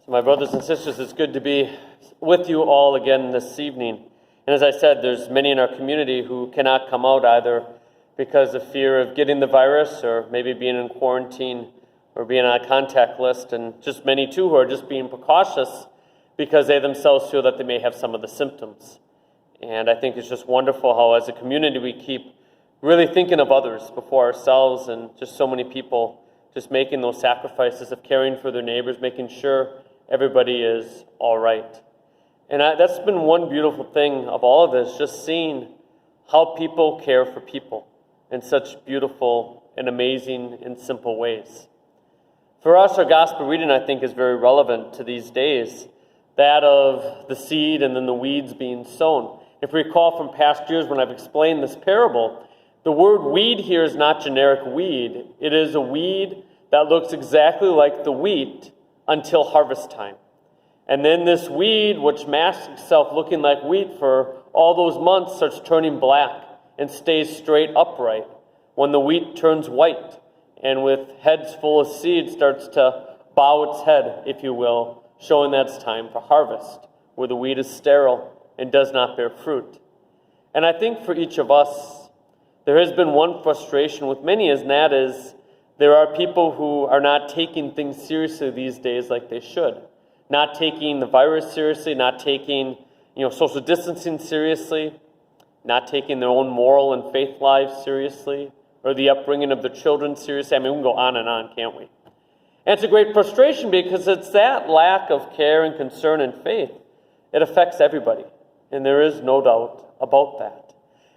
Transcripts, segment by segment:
So my brothers and sisters, it's good to be with you all again this evening. And as I said, there's many in our community who cannot come out either because of fear of getting the virus or maybe being in quarantine or being on a contact list, and just many too who are just being precautious because they themselves feel that they may have some of the symptoms. And I think it's just wonderful how as a community we keep really thinking of others before ourselves, and just so many people just making those sacrifices of caring for their neighbors, making sure everybody is all right. And that's been one beautiful thing of all of this, just seeing how people care for people in such beautiful and amazing and simple ways. For us, our gospel reading, I think, is very relevant to these days, that of the seed and then the weeds being sown. If we recall from past years when I've explained this parable, the word weed here is not generic weed. It is a weed that looks exactly like the wheat until harvest time. And then this weed, which masks itself looking like wheat for all those months, starts turning black and stays straight upright when the wheat turns white and with heads full of seed starts to bow its head, if you will, showing that it's time for harvest, where the wheat is sterile and does not bear fruit. And I think for each of us, there has been one frustration with many, and that is there are people who are not taking things seriously these days like they should. Not taking the virus seriously, not taking social distancing seriously, not taking their own moral and faith lives seriously, or the upbringing of their children seriously. I mean, we can go on and on, can't we? And it's a great frustration because it's that lack of care and concern and faith. It affects everybody, and there is no doubt about that.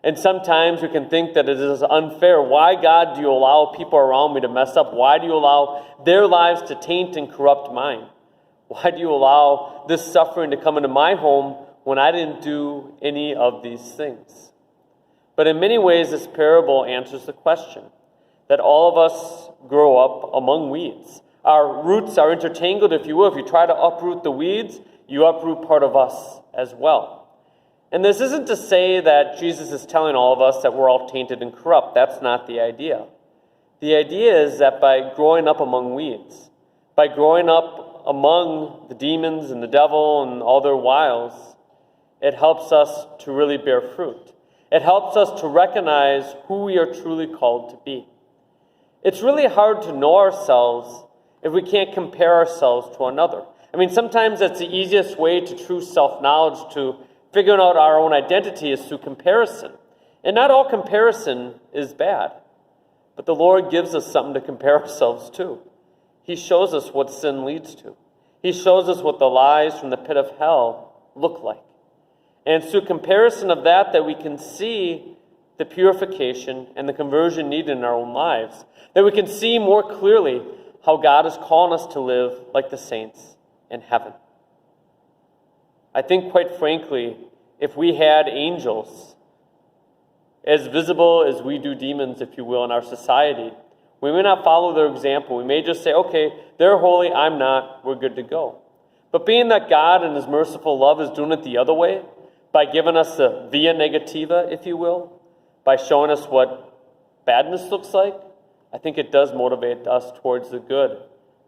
And sometimes we can think that it is unfair. Why, God, do you allow people around me to mess up? Why do you allow their lives to taint and corrupt mine? Why do you allow this suffering to come into my home when I didn't do any of these things? But in many ways, this parable answers the question that all of us grow up among weeds. Our roots are intertangled, if you will. If you try to uproot the weeds, you uproot part of us as well. And this isn't to say that Jesus is telling all of us that we're all tainted and corrupt. That's not the idea. The idea is that by growing up among weeds, by growing up among the demons and the devil and all their wiles, it helps us to really bear fruit. It helps us to recognize who we are truly called to be. It's really hard to know ourselves if we can't compare ourselves to another. I mean, sometimes that's the easiest way to true self-knowledge, to figuring out our own identity, is through comparison. And not all comparison is bad, but the Lord gives us something to compare ourselves to. He shows us what sin leads to. He shows us what the lies from the pit of hell look like. And it's through comparison of that we can see the purification and the conversion needed in our own lives, that we can see more clearly how God is calling us to live like the saints in heaven. I think, quite frankly, if we had angels as visible as we do demons, if you will, in our society, we may not follow their example. We may just say, okay, they're holy, I'm not, we're good to go. But being that God in His merciful love is doing it the other way, by giving us the via negativa, if you will, by showing us what badness looks like, I think it does motivate us towards the good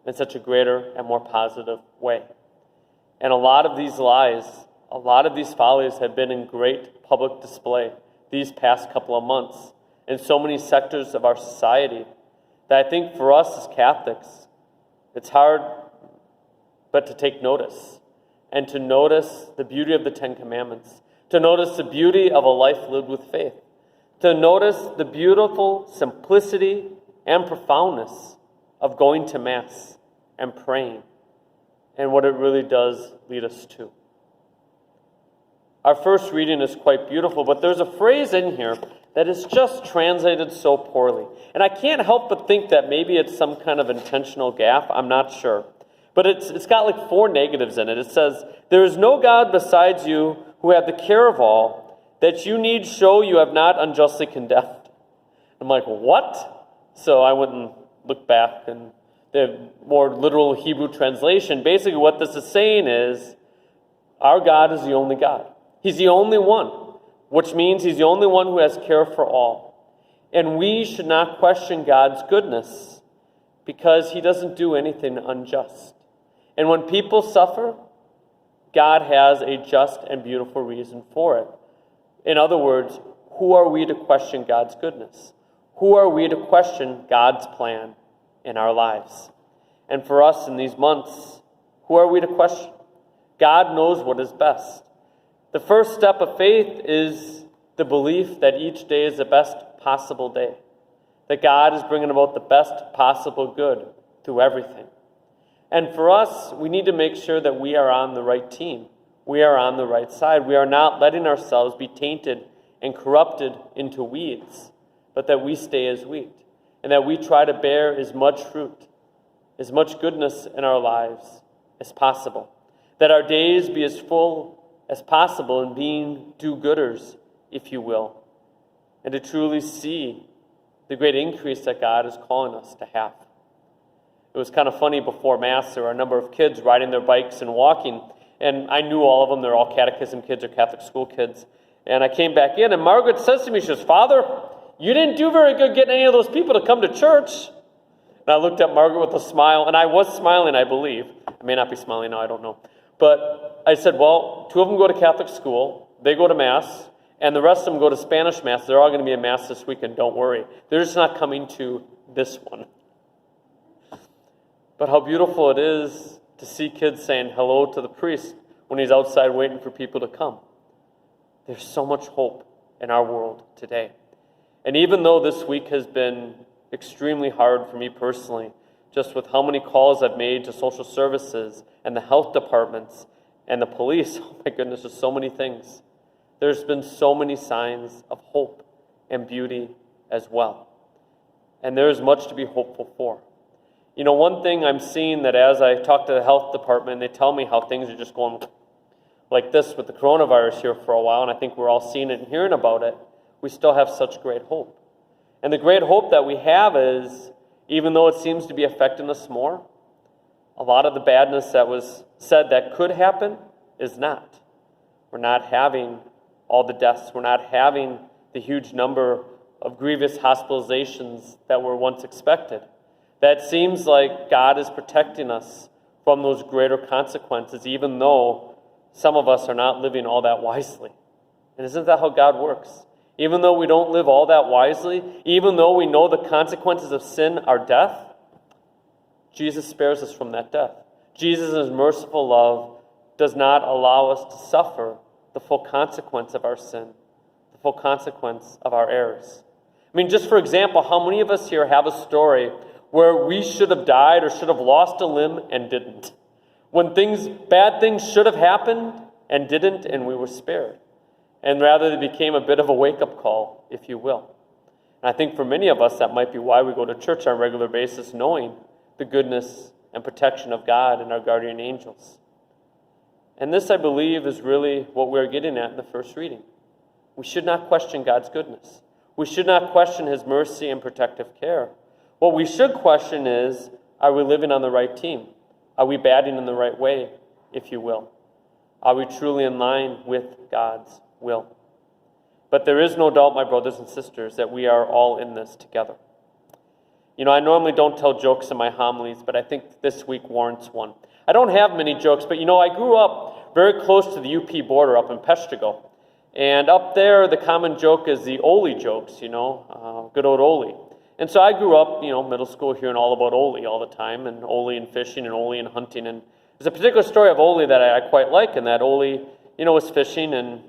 in such a greater and more positive way. And a lot of these lies, a lot of these follies have been in great public display these past couple of months in so many sectors of our society that I think for us as Catholics, it's hard but to take notice and to notice the beauty of the Ten Commandments, to notice the beauty of a life lived with faith, to notice the beautiful simplicity and profoundness of going to Mass and praying, and what it really does lead us to. Our first reading is quite beautiful, but there's a phrase in here that is just translated so poorly. And I can't help but think that maybe it's some kind of intentional gaffe. I'm not sure. But it's got like 4 negatives in it. It says, "There is no God besides you who have the care of all, that you need show you have not unjustly condemned." I'm like, what? So I went and looked back, and the more literal Hebrew translation, basically what this is saying is, our God is the only God. He's the only one, which means He's the only one who has care for all. And we should not question God's goodness because He doesn't do anything unjust. And when people suffer, God has a just and beautiful reason for it. In other words, who are we to question God's goodness? Who are we to question God's plan in our lives? And for us in these months, who are we to question? God knows what is best. The first step of faith is the belief that each day is the best possible day, that God is bringing about the best possible good through everything. And for us, we need to make sure that we are on the right team. We are on the right side. We are not letting ourselves be tainted and corrupted into weeds, but that we stay as wheat, and that we try to bear as much fruit, as much goodness in our lives as possible. That our days be as full as possible in being do-gooders, if you will, and to truly see the great increase that God is calling us to have. It was kind of funny before Mass, there were a number of kids riding their bikes and walking, and I knew all of them. They're all catechism kids or Catholic school kids. And I came back in, and Margaret says to me, she goes, "Father, you didn't do very good getting any of those people to come to church." And I looked at Margaret with a smile, and I was smiling, I believe. I may not be smiling now, I don't know. But I said, well, 2 of them go to Catholic school, they go to Mass, and the rest of them go to Spanish Mass. They're all going to be in Mass this weekend, don't worry. They're just not coming to this one. But how beautiful it is to see kids saying hello to the priest when he's outside waiting for people to come. There's so much hope in our world today. And even though this week has been extremely hard for me personally, just with how many calls I've made to social services and the health departments and the police, oh my goodness, there's so many things. There's been so many signs of hope and beauty as well. And there is much to be hopeful for. You know, one thing I'm seeing that as I talk to the health department, they tell me how things are just going like this with the coronavirus here for a while, and I think we're all seeing it and hearing about it, we still have such great hope. And the great hope that we have is, even though it seems to be affecting us more, a lot of the badness that was said that could happen is not. We're not having all the deaths. We're not having the huge number of grievous hospitalizations that were once expected. That seems like God is protecting us from those greater consequences, even though some of us are not living all that wisely. And isn't that how God works? Even though we don't live all that wisely, even though we know the consequences of sin are death, Jesus spares us from that death. Jesus' merciful love does not allow us to suffer the full consequence of our sin, the full consequence of our errors. I mean, just for example, how many of us here have a story where we should have died or should have lost a limb and didn't? When bad things should have happened and didn't, and we were spared. And rather, it became a bit of a wake-up call, if you will. And I think for many of us, that might be why we go to church on a regular basis, knowing the goodness and protection of God and our guardian angels. And this, I believe, is really what we're getting at in the first reading. We should not question God's goodness. We should not question his mercy and protective care. What we should question is, are we living on the right team? Are we batting in the right way, if you will? Are we truly in line with God's will? But there is no doubt, my brothers and sisters, that we are all in this together. You know, I normally don't tell jokes in my homilies, but I think this week warrants one. I don't have many jokes, but you know, I grew up very close to the UP border up in Peshtigo. And up there, the common joke is the Oli jokes, good old Oli. And so I grew up, middle school hearing all about Oli all the time, and Oli and fishing and Oli and hunting. And there's a particular story of Oli that I quite like, and that Oli, was fishing, and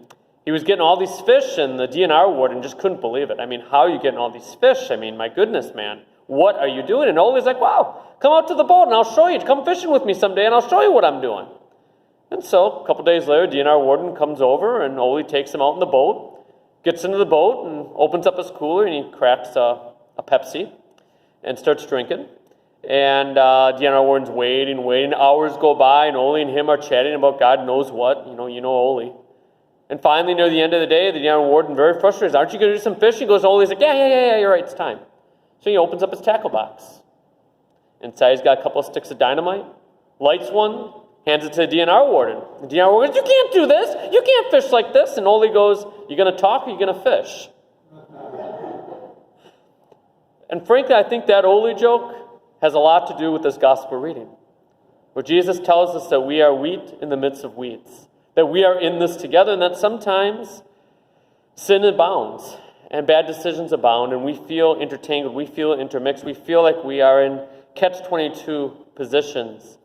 he was getting all these fish, and the DNR warden just couldn't believe it. I mean, how are you getting all these fish? I mean, my goodness, man, what are you doing? And Oli's like, wow, come out to the boat and I'll show you. Come fishing with me someday and I'll show you what I'm doing. And so a couple days later, DNR warden comes over, and Oli takes him out in the boat, gets into the boat and opens up his cooler, and he cracks a Pepsi and starts drinking. And DNR warden's waiting. Hours go by, and Oli and him are chatting about God knows what. You know Oli. And finally, near the end of the day, the DNR warden, very frustrated, aren't you going to do some fishing? He goes, Oli's like, yeah, you're right, it's time. So he opens up his tackle box. Inside, he's got a couple of sticks of dynamite, lights one, hands it to the DNR warden. The DNR warden goes, you can't do this. You can't fish like this. And Oli goes, you going to talk or you going to fish? And frankly, I think that Oli joke has a lot to do with this gospel reading. where Jesus tells us that we are wheat in the midst of weeds, that we are in this together, and that sometimes sin abounds and bad decisions abound, and we feel intertangled, we feel intermixed, we feel like we are in catch-22 positions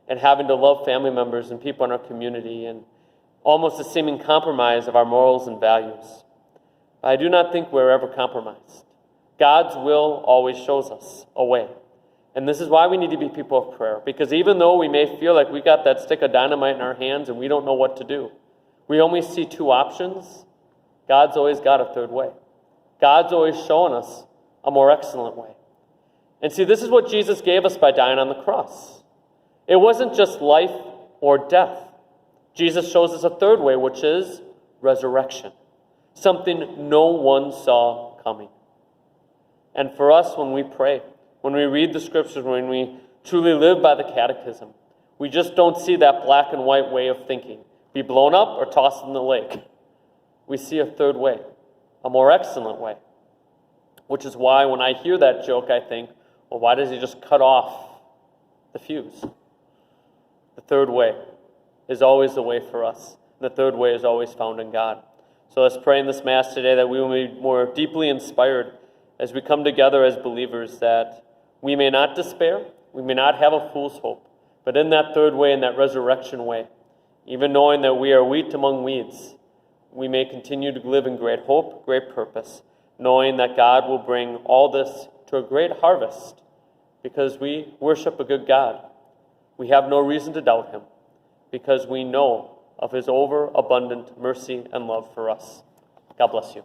and having to love family members and people in our community, and almost a seeming compromise of our morals and values. I do not think we're ever compromised. God's will always shows us a way. And this is why we need to be people of prayer, because even though we may feel like we got that stick of dynamite in our hands and we don't know what to do, we only see two options, God's always got a third way. God's always showing us a more excellent way. And see, this is what Jesus gave us by dying on the cross. It wasn't just life or death. Jesus shows us a third way, which is resurrection, something no one saw coming. And for us, when we pray, when we read the scriptures, when we truly live by the catechism, we just don't see that black and white way of thinking, be blown up or tossed in the lake. We see a third way, a more excellent way, which is why when I hear that joke, I think, well, why does he just cut off the fuse? The third way is always the way for us. The third way is always found in God. So let's pray in this Mass today that we will be more deeply inspired as we come together as believers, that we may not despair, we may not have a fool's hope, but in that third way, in that resurrection way, even knowing that we are wheat among weeds, we may continue to live in great hope, great purpose, knowing that God will bring all this to a great harvest because we worship a good God. We have no reason to doubt him because we know of his overabundant mercy and love for us. God bless you.